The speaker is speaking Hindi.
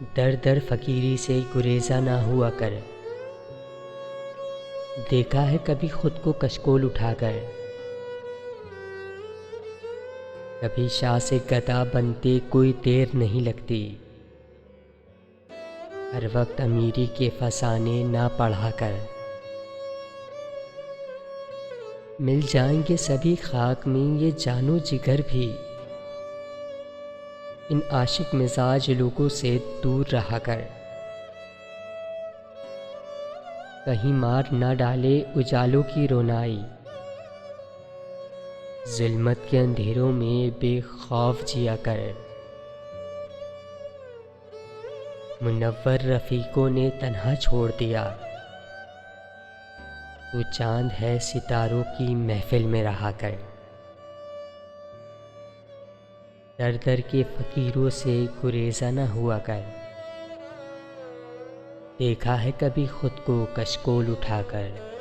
दर दर फकीरी से गुरेजा ना हुआ कर। देखा है कभी खुद को कशकोल उठाकर। कभी शाह से गदा बनते कोई देर नहीं लगती। हर वक्त अमीरी के फसाने ना पढ़ा कर। मिल जाएंगे सभी खाक में ये जानो जिगर भी। इन आशिक मिजाज लोगों से दूर रहा कर। कहीं मार ना डाले उजालों की रोनाई। जुल्मत के अंधेरों में बेखौफ जिया कर। मुनव्वर रफ़ीकों ने तन्हा छोड़ दिया। तू चांद है सितारों की महफिल में रहा कर। दर दर के फ़कीरों से गुरेज़ा न हुआ कर। देखा है कभी खुद को कशकोल उठाकर।